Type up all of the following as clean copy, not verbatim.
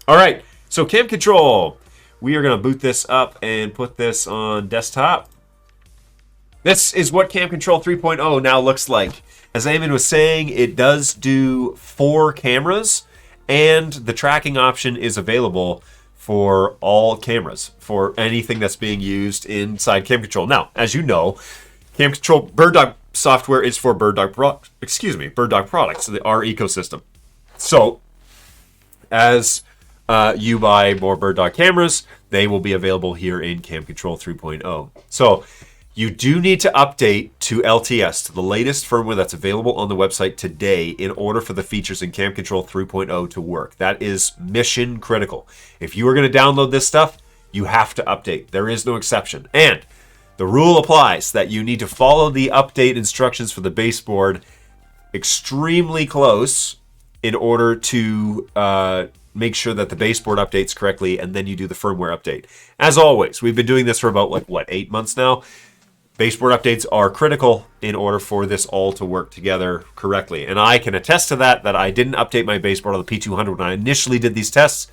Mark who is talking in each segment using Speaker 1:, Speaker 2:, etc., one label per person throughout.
Speaker 1: All right, so CamControl. We are going to boot this up and put this on desktop. This is what CamControl 3.0 now looks like. As Eamon was saying, it does do 4 cameras, and the tracking option is available for all cameras, for anything that's being used inside CamControl. Now, as you know, CamControl Bird Dog software is for Bird Dog products, our ecosystem. So, as you buy more Bird Dog cameras, they will be available here in CamControl 3.0. So, you do need to update to LTS, to the latest firmware that's available on the website today, in order for the features in CamControl 3.0 to work. That is mission critical. If you are going to download this stuff, you have to update. There is no exception. And the rule applies that you need to follow the update instructions for the baseboard extremely close in order to make sure that the baseboard updates correctly, and then you do the firmware update. As always, we've been doing this for about, 8 months now. Baseboard updates are critical in order for this all to work together correctly. And I can attest to that I didn't update my baseboard on the P200 when I initially did these tests,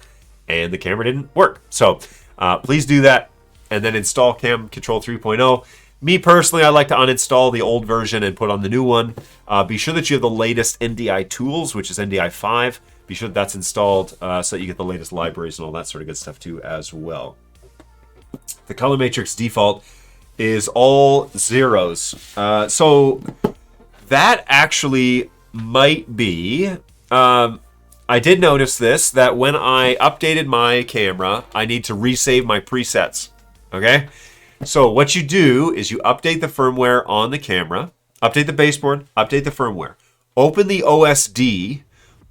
Speaker 1: and the camera didn't work. So please do that, and then install CamControl 3.0. Me personally, I like to uninstall the old version and put on the new one. Be sure that you have the latest NDI tools, which is NDI 5. Be sure that that's installed so that you get the latest libraries and all that sort of good stuff too as well. The color matrix default is all zeros. So that actually might be... I did notice this, that when I updated my camera, I need to resave my presets. Okay? So what you do is you update the firmware on the camera, update the baseboard, update the firmware. Open the OSD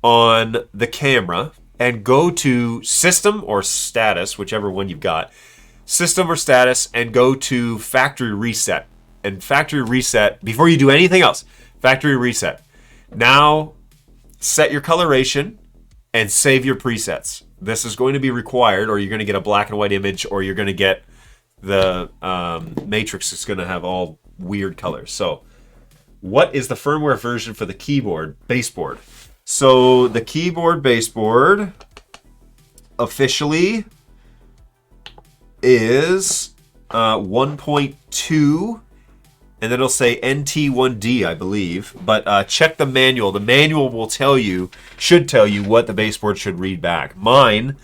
Speaker 1: on the camera and go to System or Status, whichever one you've got. System or Status, and go to Factory Reset. And Factory Reset, before you do anything else, Factory Reset. Now, set your coloration and save your presets. This is going to be required, or you're going to get a black and white image, or you're going to get the matrix is going to have all weird colors. So, what is the firmware version for the keyboard baseboard? So, the keyboard baseboard officially is 1.2, and then it'll say NT1D, I believe. But check the manual. The manual will should tell you what the baseboard should read back. Mine,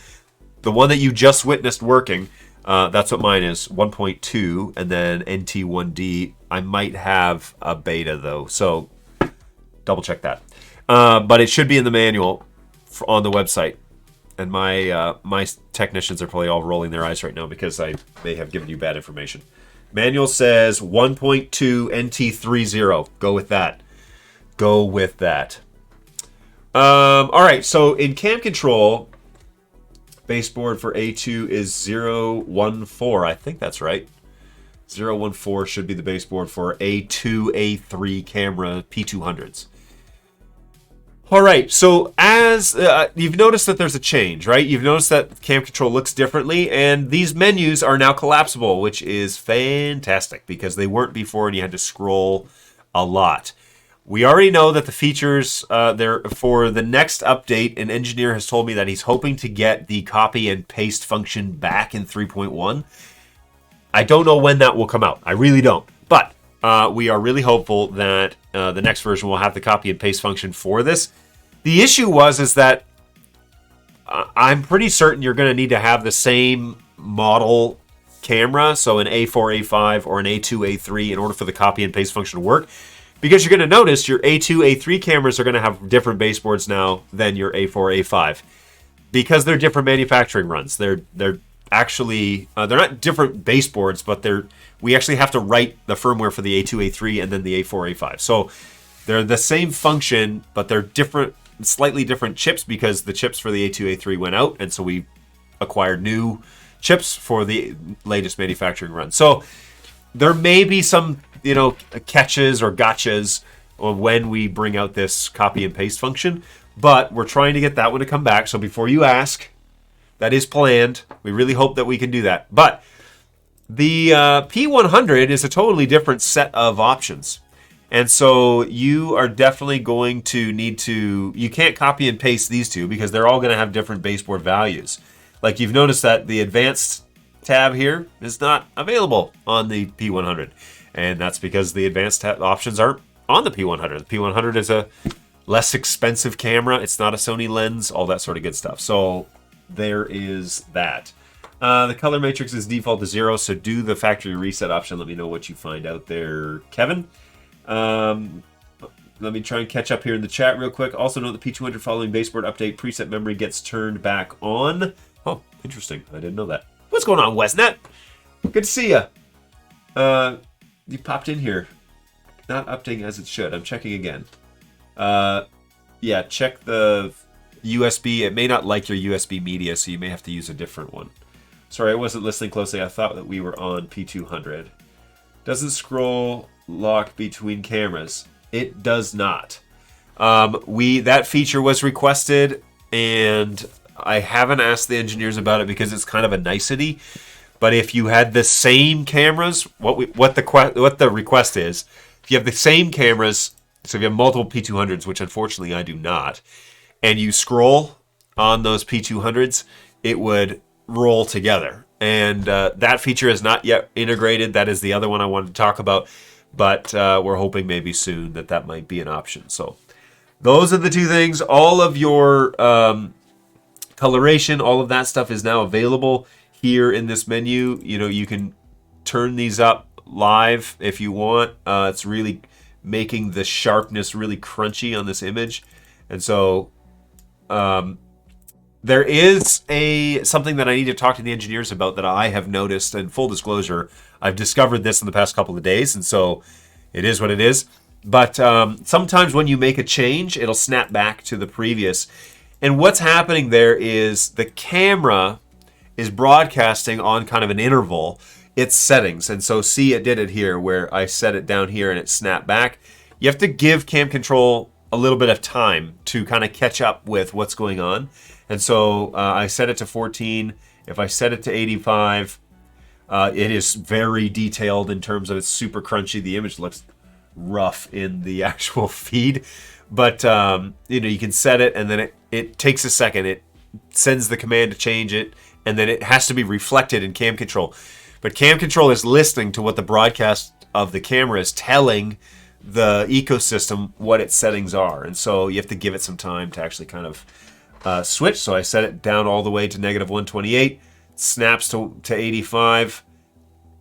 Speaker 1: the one that you just witnessed working, that's what mine is, 1.2, and then NT1D. I might have a beta though, so double check that. But it should be in the manual on the website. And my technicians are probably all rolling their eyes right now because I may have given you bad information. Manual says 1.2 NT30. Go with that. Go with that. All right, so in CamControl, baseboard for A2 is 014. I think that's right. 014 should be the baseboard for A2, A3 camera P200s. All right, so as you've noticed that there's a change, right? You've noticed that CamControl looks differently, and these menus are now collapsible, which is fantastic because they weren't before and you had to scroll a lot. We already know that the features there for the next update, an engineer has told me that he's hoping to get the copy and paste function back in 3.1. I don't know when that will come out. I really don't. But we are really hopeful that the next version will have the copy and paste function for this. The issue is that I'm pretty certain you're going to need to have the same model camera, so an A4, A5, or an A2, A3, in order for the copy and paste function to work. Because you're going to notice your A2, A3 cameras are going to have different baseboards now than your A4, A5. Because they're different manufacturing runs. They're actually, they're not different baseboards, but we actually have to write the firmware for the A2, A3, and then the A4, A5. So they're the same function, but they're different, slightly different chips because the chips for the A2, A3 went out, and so we acquired new chips for the latest manufacturing run. So there may be some, catches or gotchas when we bring out this copy and paste function, but we're trying to get that one to come back. So before you ask, that is planned. We really hope that we can do that. But the P100 is a totally different set of options. And so you are definitely going to need to, you can't copy and paste these two because they're all going to have different baseboard values. Like you've noticed that the advanced tab here is not available on the P100. And that's because the advanced tab options aren't on the P100. The P100 is a less expensive camera. It's not a Sony lens, all that sort of good stuff. So there is that. The color matrix is default to 0, so do the factory reset option. Let me know what you find out there, Kevin. Let me try and catch up here in the chat real quick. Also note the P200 following baseboard update, preset memory gets turned back on. Oh, interesting. I didn't know that. What's going on, Wesnet? Good to see you. You popped in here. Not updating as it should. I'm checking again. Yeah, check the USB. It may not like your USB media, so you may have to use a different one. Sorry, I wasn't listening closely. I thought that we were on P200. Doesn't scroll lock between cameras. It does not. That feature was requested, and I haven't asked the engineers about it because it's kind of a nicety. But if you had the same cameras, what the request is, if you have the same cameras, so if you have multiple P200s, which unfortunately I do not, and you scroll on those P200s, it would roll together. And that feature is not yet integrated. That is the other one I wanted to talk about. But we're hoping maybe soon that might be an option. So those are the two things. All of your coloration, all of that stuff is now available here in this menu. You know, you can turn these up live if you want. It's really making the sharpness really crunchy on this image. And so there is something that I need to talk to the engineers about that I have noticed, and full disclosure, I've discovered this in the past couple of days, and so it is what it is. But sometimes when you make a change, it'll snap back to the previous. And what's happening there is the camera is broadcasting on kind of an interval its settings. And so see, it did it here where I set it down here and it snapped back. You have to give CamControl a little bit of time to kind of catch up with what's going on. And so I set it to 14. If I set it to 85, it is very detailed in terms of it's super crunchy. The image looks rough in the actual feed. But, you know, you can set it and then it takes a second. It sends the command to change it, and then it has to be reflected in CamControl. But CamControl is listening to what the broadcast of the camera is telling the ecosystem what its settings are. And so you have to give it some time to actually kind of switch. So I set it down all the way to -128, snaps to 85,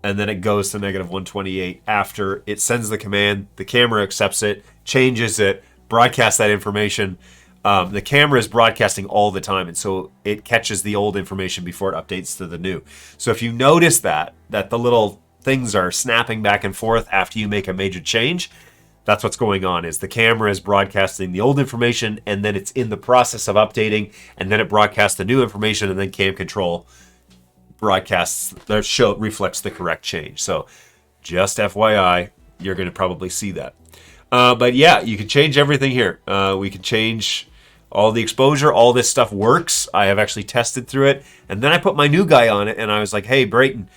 Speaker 1: and then it goes to -128 after it sends the command. The camera accepts it, changes it, broadcasts that information. The camera is broadcasting all the time, and so it catches the old information before it updates to the new. So if you notice that the little things are snapping back and forth after you make a major change, that's what's going on, is the camera is broadcasting the old information, and then it's in the process of updating, and then it broadcasts the new information, and then CamControl reflects the correct change. So just FYI, you're going to probably see that. But yeah, you can change everything here. We can change all the exposure. All this stuff works. I have actually tested through it. And then I put my new guy on it, and I was like, hey, Brayton,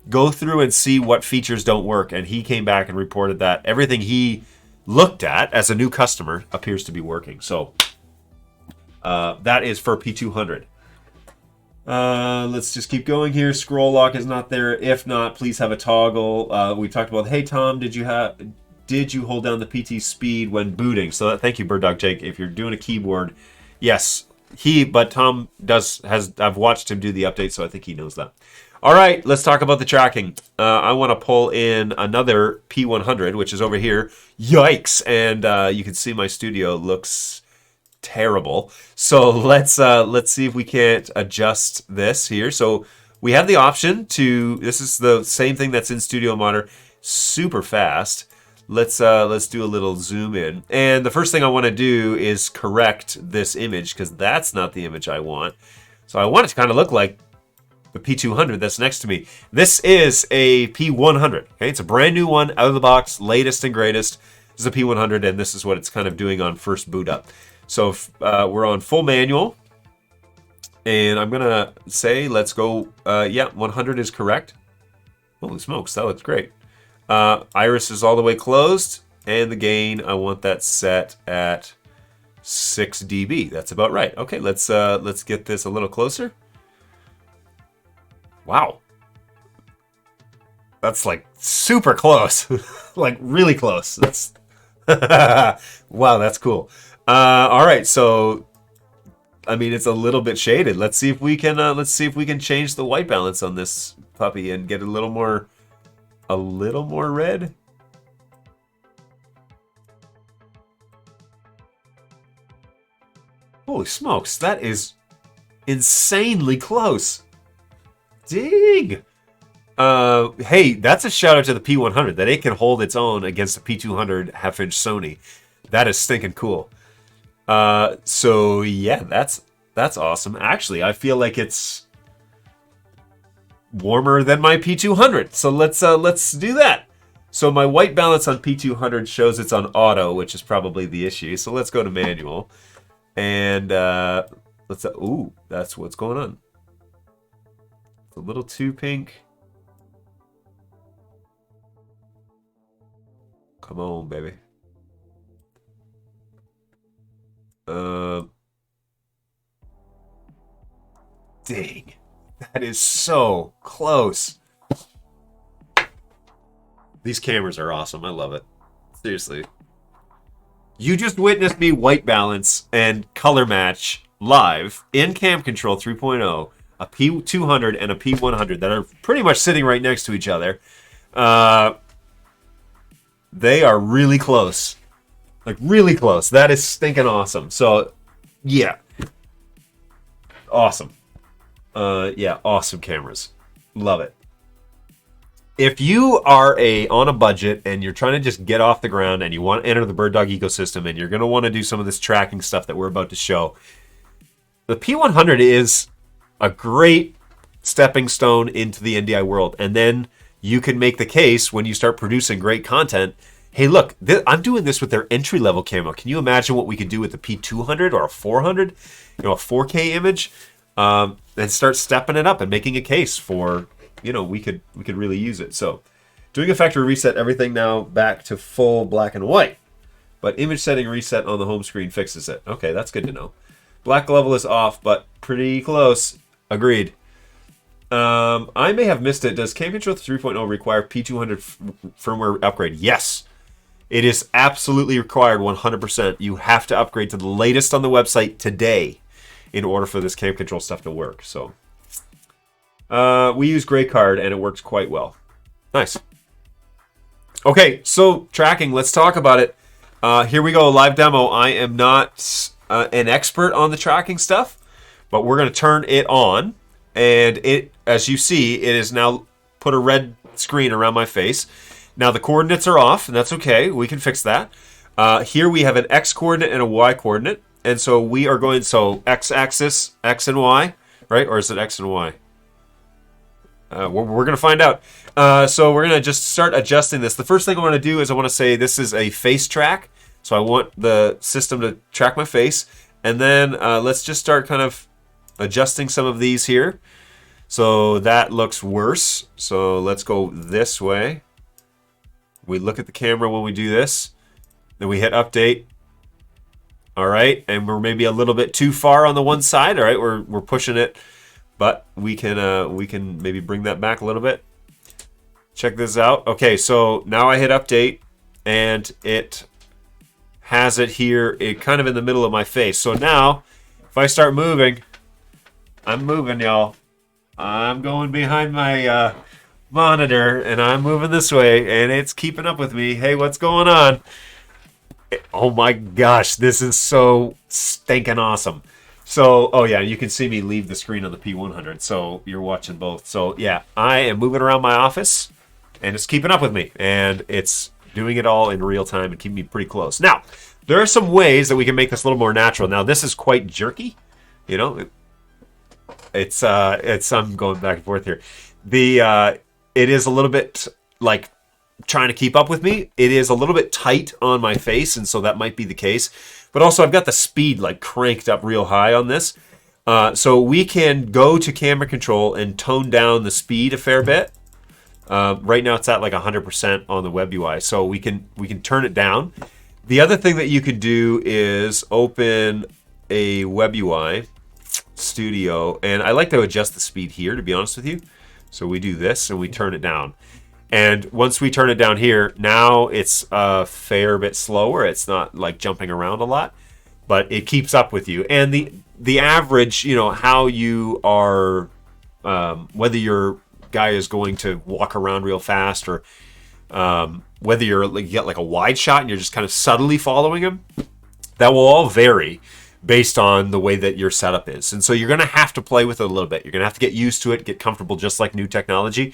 Speaker 1: go through and see what features don't work. And he came back and reported that everything he looked at as a new customer appears to be working. So that is for P200. Let's just keep going here. Scroll lock is not there. If not, please have a toggle. We talked about, hey, Tom, did you hold down the PT speed when booting? So thank you, Bird Dog Jake. If you're doing a keyboard, yes, but Tom I've watched him do the update, so I think he knows that. All right, let's talk about the tracking. I want to pull in another P100, which is over here. Yikes! And you can see my studio looks terrible. So let's see if we can't adjust this here. So we have the option to. This is the same thing that's in Studio Monitor. Super fast. Let's do a little zoom in. And the first thing I want to do is correct this image, because that's not the image I want. So I want it to kind of look like the P200 that's next to me. This is a P100. Okay, it's a brand new one out of the box, latest and greatest. This is a P100, and this is what it's kind of doing on first boot up. So if, we're on full manual, and I'm gonna say let's go. Yeah, 100 is correct. Holy smokes, that looks great. Iris is all the way closed. And the gain, I want that set at 6 dB. That's about right. Okay, let's get this a little closer. Wow. That's like super close. Like really close. That's wow, that's cool. All right, so I mean it's a little bit shaded. Let's see if we can change the white balance on this puppy and get a little more red. Holy smokes, that is insanely close. Dang. Hey, that's a shout out to the P100 that it can hold its own against the P200 half-inch Sony. That is stinking cool. So yeah, that's awesome. Actually, I feel like it's warmer than my P200. So let's do that. So my white balance on P200 shows it's on auto, which is probably the issue. So let's go to manual. And ooh, that's what's going on. It's a little too pink. Come on, baby. Dang. That is so close. These cameras are awesome. I love it. Seriously. You just witnessed me white balance and color match live in CamControl 3.0 a P200 and a P100 that are pretty much sitting right next to each other. They are really close. Like, really close. That is stinking awesome. So, yeah. Awesome. Yeah, awesome cameras. Love it. If you are on a budget and you're trying to just get off the ground and you want to enter the Bird Dog ecosystem and you're going to want to do some of this tracking stuff that we're about to show, the P100 is a great stepping stone into the NDI world. And then you can make the case when you start producing great content, hey, look, I'm doing this with their entry-level camo. Can you imagine what we could do with the P200 or a 400, a 4K image, and start stepping it up and making a case for, we could really use it. So doing a factory reset, everything now back to full black and white. But image setting reset on the home screen fixes it. Okay, that's good to know. Black level is off, but pretty close. Agreed. I may have missed it. Does CamControl 3.0 require P200 firmware upgrade? Yes. It is absolutely required 100%. You have to upgrade to the latest on the website today in order for this CamControl stuff to work. So we use Gray Card and it works quite well. Nice. Okay, so tracking, let's talk about it. Here we go, live demo. I am not an expert on the tracking stuff, but we're going to turn it on. And it, as you see, it is now put a red screen around my face. Now the coordinates are off, and that's okay. We can fix that. Here we have an X coordinate and a Y coordinate. And so we are going, X axis, X and Y, right? Or is it X and Y? We're going to find out. So we're going to just start adjusting this. The first thing I want to do is I want to say this is a face track. So I want the system to track my face. And then let's just start kind of adjusting some of these here. So that looks worse. So let's go this way. We look at the camera when we do this. Then we hit update. All right, and we're maybe a little bit too far on the one side. All right, we're pushing it, but we can maybe bring that back a little bit. Check this out. Okay, so now I hit update, and it has it here, kind of in the middle of my face. So now, if I start moving, I'm moving, y'all. I'm going behind my monitor, and I'm moving this way, and it's keeping up with me. Hey, what's going on? Oh my gosh, this is so stinking awesome. So, oh yeah, you can see me leave the screen on the P100, so you're watching both. So yeah, I am moving around my office, and it's keeping up with me, and it's doing it all in real time and keeping me pretty close. Now, there are some ways that we can make this a little more natural. Now, this is quite jerky, it's I'm going back and forth here. It is a little bit like trying to keep up with me. It is a little bit tight on my face, and so that might be the case. But also, I've got the speed like cranked up real high on this. So we can go to camera control and tone down the speed a fair bit. Right now it's at like 100% on the web UI, so we can turn it down. The other thing that you can do is open a web UI studio, and I like to adjust the speed here, to be honest with you. So we do this and we turn it down. And once we turn it down here, now it's a fair bit slower. It's not like jumping around a lot, but it keeps up with you. And the average, you know, how you are, whether your guy is going to walk around real fast, or whether you get like a wide shot and you're just kind of subtly following him, that will all vary based on the way that your setup is. And so you're going to have to play with it a little bit. You're going to have to get used to it, get comfortable, just like new technology.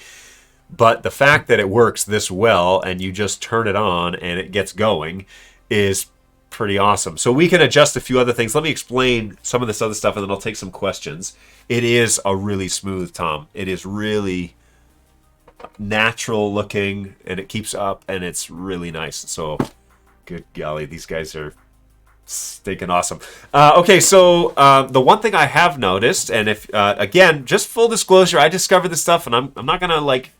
Speaker 1: But the fact that it works this well and you just turn it on and it gets going is pretty awesome. So we can adjust a few other things. Let me explain some of this other stuff and then I'll take some questions. It is a really smooth tom. It is really natural looking and it keeps up and it's really nice. So good golly, these guys are stinking awesome. Okay, so the one thing I have noticed, and if again, just full disclosure, I discovered this stuff and I'm not gonna like,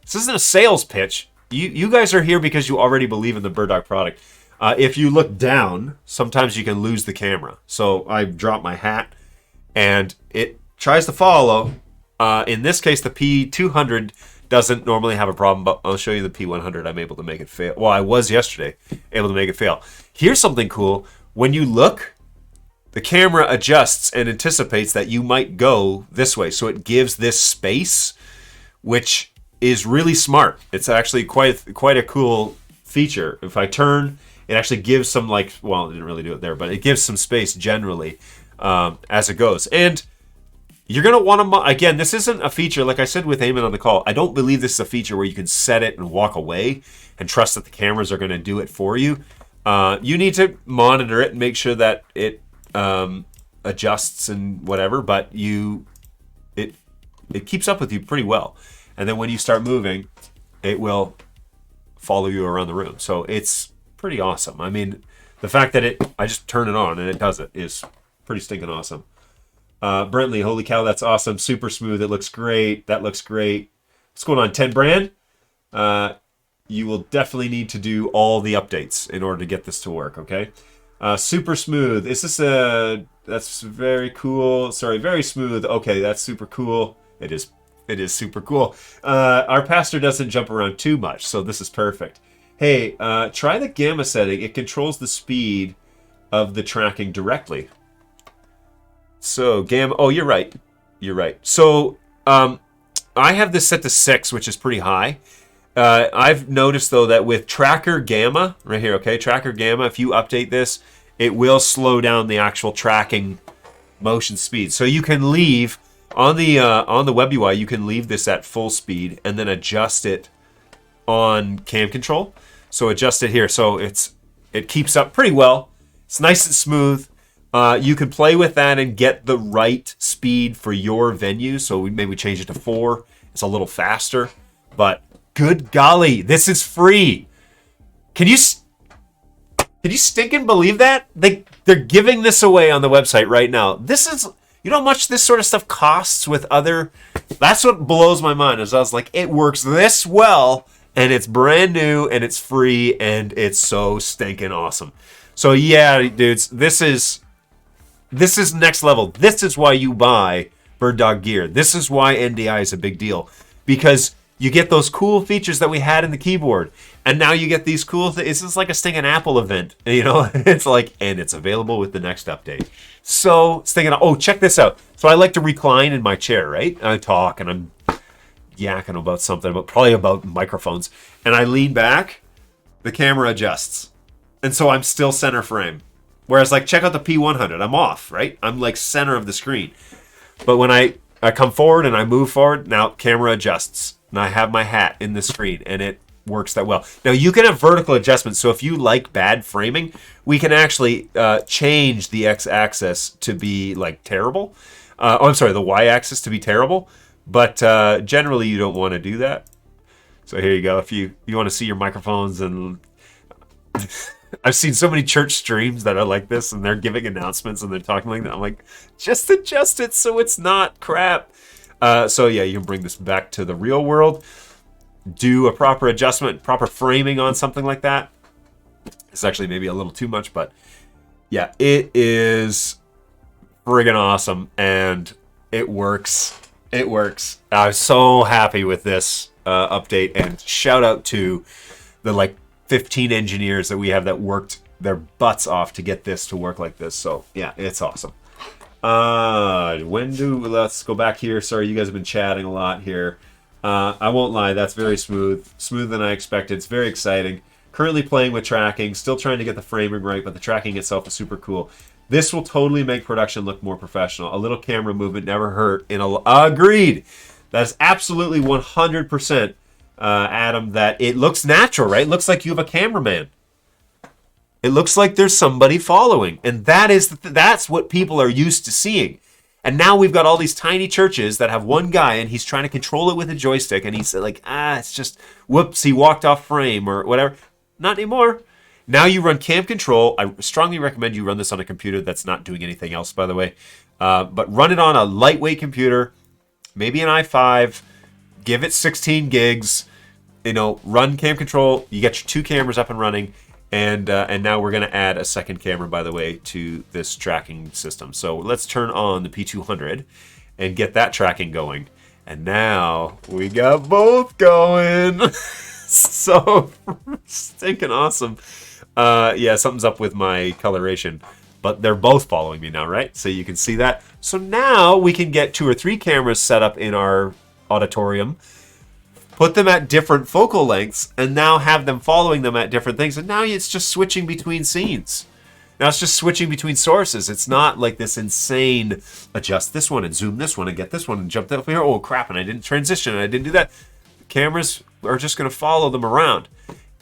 Speaker 1: this isn't a sales pitch. You guys are here because you already believe in the Bird Dog product. If you look down, sometimes you can lose the camera. So I drop my hat and it tries to follow. In this case, the P200 doesn't normally have a problem, but I'll show you the P100. I'm able to make it fail. Well, I was yesterday able to make it fail. Here's something cool. When you look, the camera adjusts and anticipates that you might go this way. So it gives this space, which is really smart. It's actually quite a cool feature. If I turn, it actually gives some like, well, it didn't really do it there, but it gives some space generally as it goes. And you're going to want to, again, this isn't a feature, like I said with Eamon on the call, I don't believe this is a feature where you can set it and walk away and trust that the cameras are going to do it for you. You need to monitor it and make sure that it adjusts and whatever, but it keeps up with you pretty well. And then when you start moving, it will follow you around the room. So it's pretty awesome. I mean, the fact that I just turn it on and it does it is pretty stinking awesome. Brentley, holy cow, that's awesome. Super smooth. It looks great. That looks great. What's going on, 10 Brand? You will definitely need to do all the updates in order to get this to work, okay? Super smooth. Is this that's very cool. Sorry, very smooth. Okay, that's super cool. It is super cool. Our pastor doesn't jump around too much, so this is perfect. Hey, try the gamma setting. It controls the speed of the tracking directly. So gamma, oh, you're right. You're right. So I have this set to 6, which is pretty high. I've noticed, though, that with tracker gamma, right here, okay, tracker gamma, if you update this, it will slow down the actual tracking motion speed. So you can leave on the web UI, you can leave this at full speed and then adjust it on CamControl. So adjust it here. So it keeps up pretty well. It's nice and smooth. You can play with that and get the right speed for your venue. So we maybe change it to 4. It's a little faster, but good golly, this is free. Can you stinking believe that? They're giving this away on the website right now. This is, you know how much this sort of stuff costs with other, that's what blows my mind, is I was like, it works this well and it's brand new and it's free and it's so stinking awesome. So yeah, dudes, this is next level. This is why you buy Bird Dog gear. This is why NDI is a big deal, because you get those cool features that we had in the keyboard, and now you get these cool things. It's just like a stinking Apple event, you know? It's like, and it's available with the next update. So stinking, oh, check this out. So I like to recline in my chair, right? I talk and I'm yakking about something, probably about microphones, and I lean back, the camera adjusts, and so I'm still center frame. Whereas, like, check out the P100. I'm off, right? I'm, like, center of the screen. But when I come forward and I move forward, now camera adjusts. And I have my hat in the screen, and it works that well. Now, you can have vertical adjustments. So if you like bad framing, we can actually change the X-axis to be, like, terrible. I'm sorry, the Y-axis to be terrible. But generally, you don't want to do that. So here you go. If you want to see your microphones and... I've seen so many church streams that are like this, and they're giving announcements, and they're talking like that. I'm like, just adjust it so it's not crap. So yeah, you can bring this back to the real world. do a proper adjustment, proper framing on something like that. It's actually maybe a little too much, but yeah, it is friggin' awesome, and it works. It works. I'm so happy with this update, and shout out to the like 15 engineers that we have that worked their butts off to get this to work like this. So yeah, it's awesome. Let's go back here. Sorry, you guys have been chatting a lot here. I won't lie, that's very smooth. Smoother than I expected. It's very exciting. Currently playing with tracking, still trying to get the framing right, but the tracking itself is super cool. This will totally make production look more professional. A little camera movement never hurt. Agreed. That's absolutely 100%, Adam, that it looks natural, right? It looks like you have a cameraman. It looks like there's somebody following. And that's what people are used to seeing. And now we've got all these tiny churches that have one guy, and he's trying to control it with a joystick, and he's like, it's just, whoops, he walked off frame or whatever. Not anymore. Now you run CamControl. I strongly recommend you run this on a computer that's not doing anything else, by the way. But run it on a lightweight computer, maybe an i5, give it 16 gigs, run CamControl. You get your 2 cameras up and running, and now we're going to add a second camera, by the way, to this tracking system. So let's turn on the P200 and get that tracking going. And now we got both going. So stinking awesome. Yeah, something's up with my coloration, but they're both following me now, right? So you can see that. So now we can get 2 or 3 cameras set up in our auditorium, put them at different focal lengths, and now have them following them at different things. And now it's just switching between scenes. Now it's just switching between sources. It's not like this insane adjust this one and zoom this one and get this one and jump that here. Oh crap, and I didn't transition and I didn't do that. Cameras are just going to follow them around.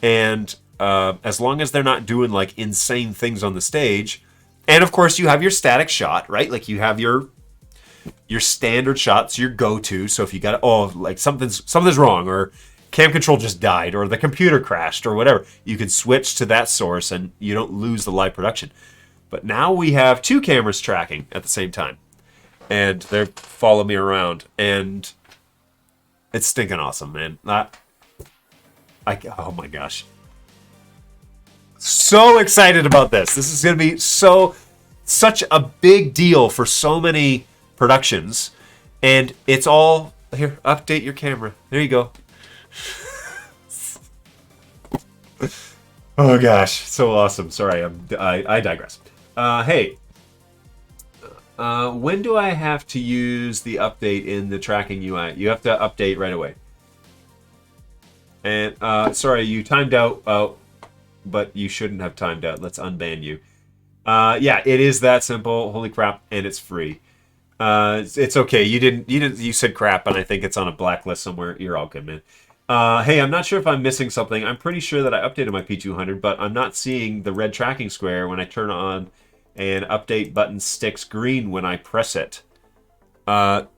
Speaker 1: And as long as they're not doing like insane things on the stage, and of course you have your static shot, right? Like you have your standard shots, your go-to. So if you got like something's wrong, or CamControl just died, or the computer crashed, or whatever, you can switch to that source and you don't lose the live production. But now we have 2 cameras tracking at the same time, and they follow me around, and it's stinking awesome, man. Oh my gosh. So excited about this. This is going to be such a big deal for so many productions. And it's all, here, update your camera. There you go. Oh gosh, so awesome. Sorry, I digress. Hey, when do I have to use the update in the tracking UI? You have to update right away. And sorry, you timed out, but you shouldn't have timed out. Let's unban you. Yeah, it is that simple. Holy crap, and it's free. It's okay. You said crap, and I think it's on a blacklist somewhere. You're all good, man. Hey, I'm not sure if I'm missing something. I'm pretty sure that I updated my P200, but I'm not seeing the red tracking square when I turn on, and update button sticks green when I press it.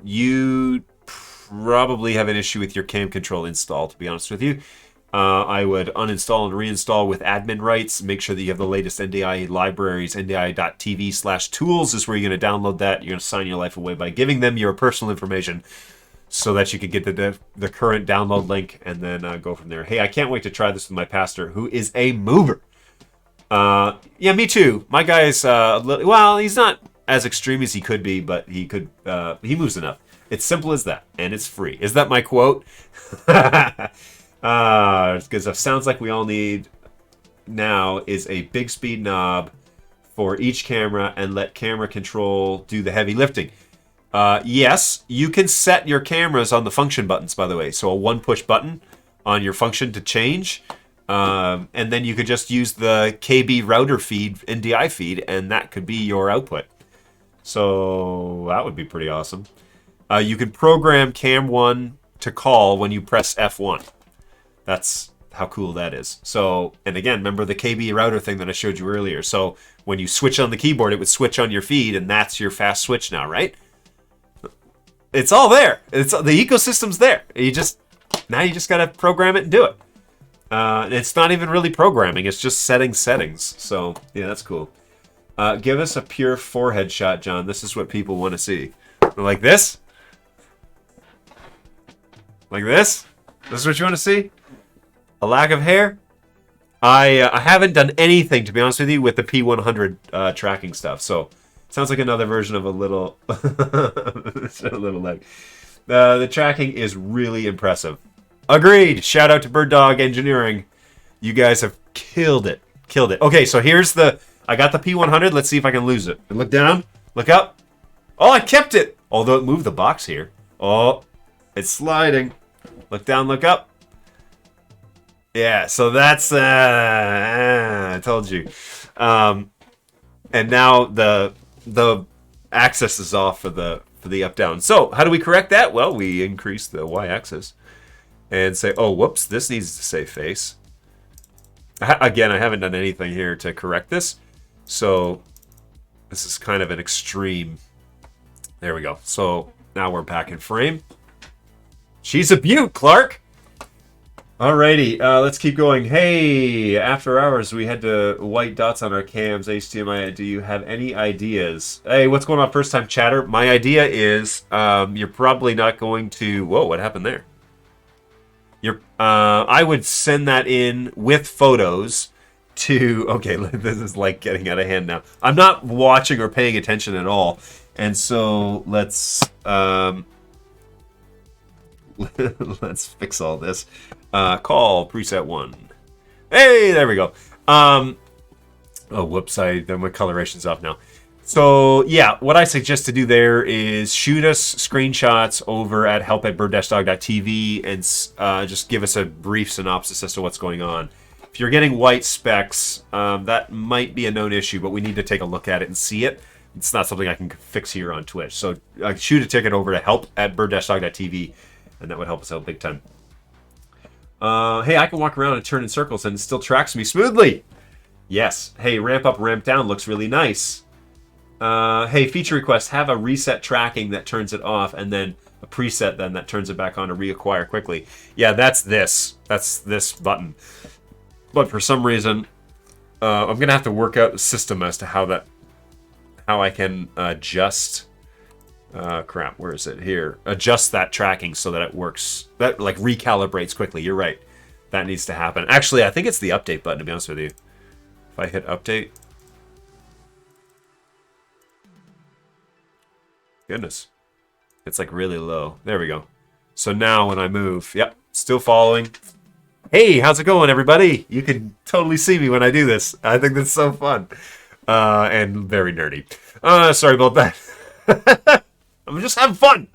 Speaker 1: You probably have an issue with your CamControl install, to be honest with you. I would uninstall and reinstall with admin rights. Make sure that you have the latest NDI libraries. NDI.tv/tools is where you're going to download that. You're going to sign your life away by giving them your personal information so that you can get the current download link and then go from there. Hey, I can't wait to try this with my pastor, who is a mover. Yeah, me too. My guy's well, he's not as extreme as he could be, but he moves enough. It's simple as that, and it's free. Is that my quote? Because it sounds like we all need now is a big speed knob for each camera and let camera control do the heavy lifting. Yes, you can set your cameras on the function buttons, by the way. So a one push button on your function to change. And then you could just use the KB router feed, NDI feed, and that could be your output. So that would be pretty awesome. You could program Cam1 to call when you press F1. That's how cool that is. So, and again, remember the KB router thing that I showed you earlier. So when you switch on the keyboard, it would switch on your feed, and that's your fast switch now, right? It's all there. The ecosystem's there. Now you just got to program it and do it. It's not even really programming. It's just setting settings. So, yeah, that's cool. Give us a pure forehead shot, John. This is what people want to see. Like this? Like this? This is what you want to see? A lack of hair? I haven't done anything, to be honest with you, with the P100 tracking stuff. So, sounds like another version of a little, a little leg. The tracking is really impressive. Agreed. Shout out to Bird Dog Engineering. You guys have killed it. Killed it. Okay, so here's I got the P100. Let's see if I can lose it. Look down. Look up. Oh, I kept it. Although it moved the box here. Oh, it's sliding. Look down, look up. Yeah, so that's I told you. And now the axis is off for the up down. So how do we correct that? Well, we increase the y-axis and say, oh, whoops, this needs to say face. Again, I haven't done anything here to correct this, so this is kind of an extreme. There we go. So now we're back in frame. She's a beaut, Clark. Alrighty, let's keep going. Hey, after hours, we had white dots on our cams. HDMI, do you have any ideas? Hey, what's going on, first time chatter? My idea is you're probably not going to... Whoa, what happened there? I would send that in with photos to... Okay, this is like getting out of hand now. I'm not watching or paying attention at all. And so let's... let's fix all this. Call preset 1. Hey, there we go. Oh, whoops, my coloration's off now. So, yeah, what I suggest to do there is shoot us screenshots over at help@bird-dog.tv and just give us a brief synopsis as to what's going on. If you're getting white specks, that might be a known issue, but we need to take a look at it and see it. It's not something I can fix here on Twitch. So shoot a ticket over to help@bird-dog.tv, and that would help us out big time. Hey, I can walk around and turn in circles and it still tracks me smoothly. Yes. Hey, ramp up, ramp down looks really nice. Hey, feature request, have a reset tracking that turns it off, and then a preset then that turns it back on to reacquire quickly. Yeah, that's this. That's this button. But for some reason, I'm going to have to work out the system as to how I can adjust... crap, where is it? Here. Adjust that tracking so that it works. That, like, recalibrates quickly. You're right. That needs to happen. Actually, I think it's the update button, to be honest with you. If I hit update... Goodness. It's, like, really low. There we go. So now when I move... Yep, still following. Hey, how's it going, everybody? You can totally see me when I do this. I think that's so fun. And very nerdy. Sorry about that. I'm just having fun.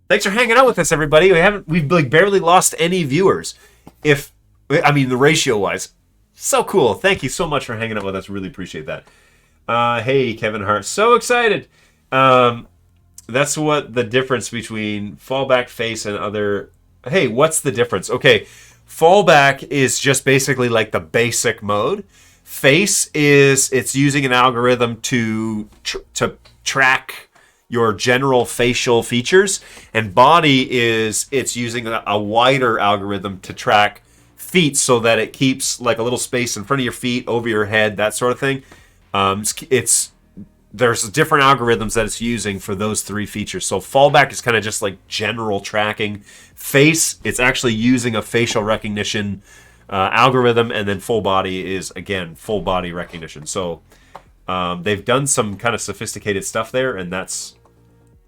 Speaker 1: Thanks for hanging out with us, everybody. We've like barely lost any viewers. The ratio wise, so cool. Thank you so much for hanging out with us. Really appreciate that. Hey, Kevin Hart, so excited. That's what the difference between fallback, face, and other. Hey, what's the difference? Okay, fallback is just basically like the basic mode. Face it's using an algorithm to track your general facial features, and body it's using a wider algorithm to track feet so that it keeps like a little space in front of your feet, over your head, that sort of thing. There's different algorithms that it's using for those three features. So fallback is kind of just like general tracking. Face, it's actually using a facial recognition algorithm, and then full body is again full body recognition. So they've done some kind of sophisticated stuff there, and that's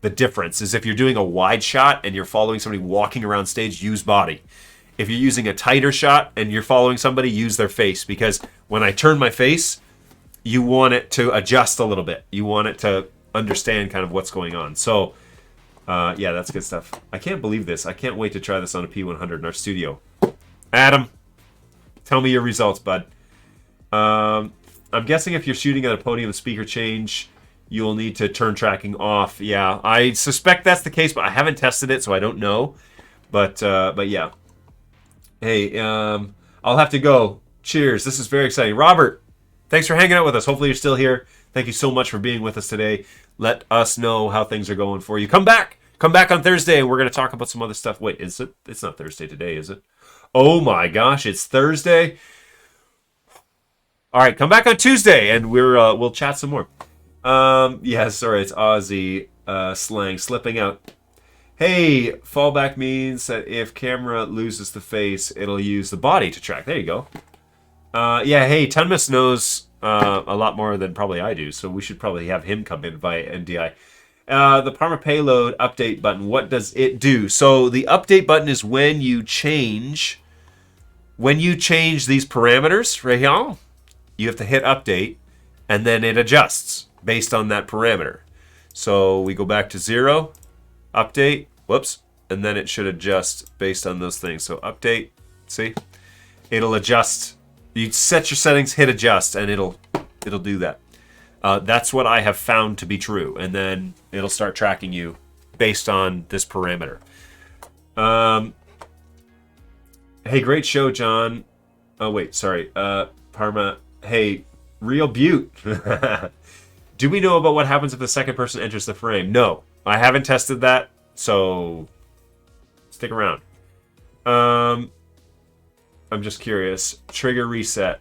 Speaker 1: the difference. Is if you're doing a wide shot and you're following somebody walking around stage, use body. If you're using a tighter shot and you're following somebody, use their face, because when I turn my face, you want it to adjust a little bit. You want it to understand kind of what's going on. So yeah, that's good stuff. I can't believe this. I can't wait to try this on a P100 in our studio. Adam, tell me your results, bud. I'm guessing if you're shooting at a podium speaker change, you'll need to turn tracking off. Yeah, I suspect that's the case, but I haven't tested it, so I don't know. But yeah. Hey, I'll have to go. Cheers. This is very exciting. Robert, thanks for hanging out with us. Hopefully you're still here. Thank you so much for being with us today. Let us know how things are going for you. Come back. Come back on Thursday, and we're going to talk about some other stuff. Wait, is it? It's not Thursday today, is it? Oh my gosh, it's Thursday. All right, come back on Tuesday, and we'll chat some more. Yeah, sorry, it's Aussie slang slipping out. Hey, fallback means that if camera loses the face, it'll use the body to track. There you go. Yeah, hey, Tunmus knows a lot more than probably I do, so we should probably have him come in via NDI. The Parma Payload update button, what does it do? So the update button is when you change these parameters right here, you have to hit update, and then it adjusts based on that parameter. So we go back to 0, update, whoops, and then it should adjust based on those things. So update, see? It'll adjust. You set your settings, hit adjust, and it'll do that. That's what I have found to be true, and then it'll start tracking you based on this parameter. Hey, great show, John. Oh, wait, sorry. Parma, hey, real beaut. Do we know about what happens if the second person enters the frame? No, I haven't tested that, so stick around. I'm just curious. Trigger reset.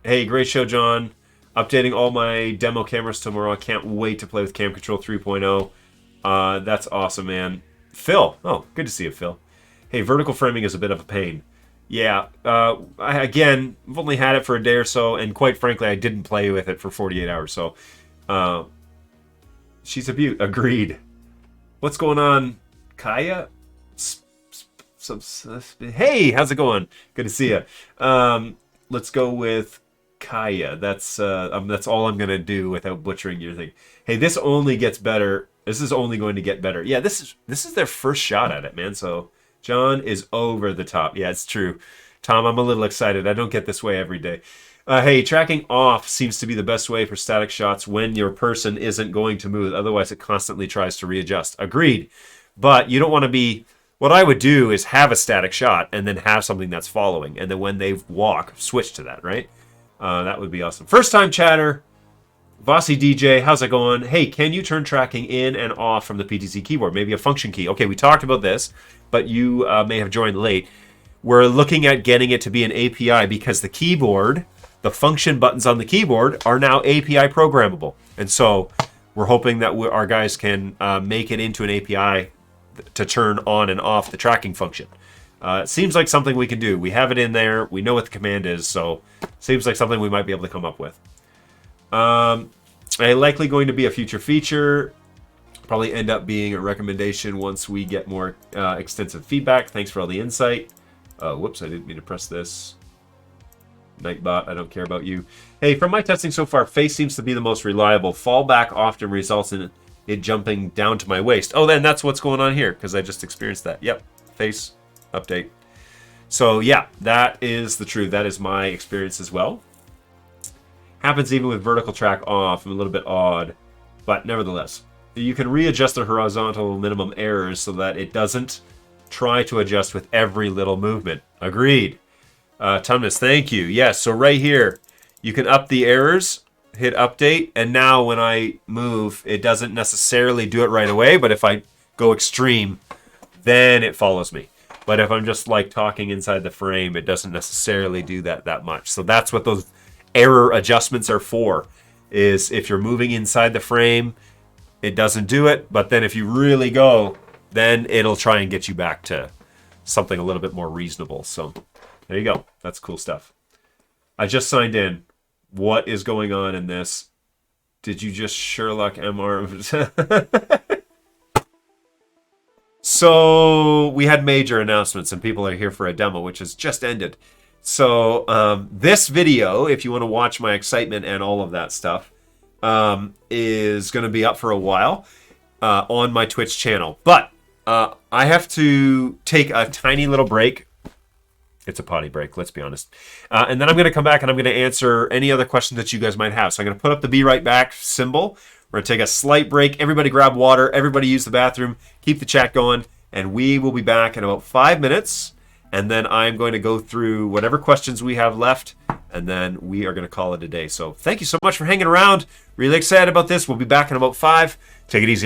Speaker 1: Hey, great show, John. Updating all my demo cameras tomorrow. I can't wait to play with CamControl 3.0. That's awesome, man. Phil. Oh, good to see you, Phil. Hey, vertical framing is a bit of a pain. Yeah, I've only had it for a day or so, and quite frankly, I didn't play with it for 48 hours, so she's a beaut. Agreed. What's going on, Kaya? Hey, how's it going? Good to see you. Let's go with Kaya. That's all I'm gonna do without butchering your thing. Hey, this only gets better. This is only going to get better. Yeah, this is their first shot at it, man. So John is over the top. Yeah, it's true. Tom, I'm a little excited. I don't get this way every day. Hey, tracking off seems to be the best way for static shots when your person isn't going to move. Otherwise, it constantly tries to readjust. Agreed. But you don't want to be... What I would do is have a static shot and then have something that's following. And then when they walk, switch to that, right? That would be awesome. First time chatter. Vossi DJ, how's it going? Hey, can you turn tracking in and off from the Ptz keyboard? Maybe a function key. Okay, we talked about this, but you may have joined late. We're looking at getting it to be an API because the keyboard, the function buttons on the keyboard are now API programmable. And so we're hoping that our guys can make it into an API to turn on and off the tracking function. It seems like something we can do. We have it in there. We know what the command is, so it seems like something we might be able to come up with. Likely going to be a future feature. Probably end up being a recommendation once we get more extensive feedback. Thanks for all the insight. Whoops, I didn't mean to press this. Nightbot, I don't care about you. Hey, from my testing so far, face seems to be the most reliable. Fallback often results in it jumping down to my waist. Oh, then that's what's going on here, because I just experienced that. Yep, face, update. So yeah, that is the truth. That is my experience as well. Happens even with vertical track off. I'm a little bit odd, but nevertheless. You can readjust the horizontal minimum errors so that it doesn't try to adjust with every little movement. Agreed. Tumnus, thank you. Yes, so right here, you can up the errors, hit update, and now when I move, it doesn't necessarily do it right away, but if I go extreme, then it follows me. But if I'm just like talking inside the frame, it doesn't necessarily do that much. So that's what those error adjustments are for, is if you're moving inside the frame, it doesn't do it, but then if you really go, then it'll try and get you back to something a little bit more reasonable. So there you go. That's cool stuff. I just signed in. What is going on in this? Did you just Sherlock MR? So we had major announcements and people are here for a demo, which has just ended. So this video, if you want to watch my excitement and all of that stuff, is going to be up for a while on my Twitch channel. But I have to take a tiny little break. It's a potty break, let's be honest. And then I'm going to come back and I'm going to answer any other questions that you guys might have. So I'm going to put up the be right back symbol. We're going to take a slight break. Everybody grab water. Everybody use the bathroom. Keep the chat going. And we will be back in about 5 minutes. And then I'm going to go through whatever questions we have left. And then we are going to call it a day. So thank you so much for hanging around. Really excited about this. We'll be back in about 5. Take it easy.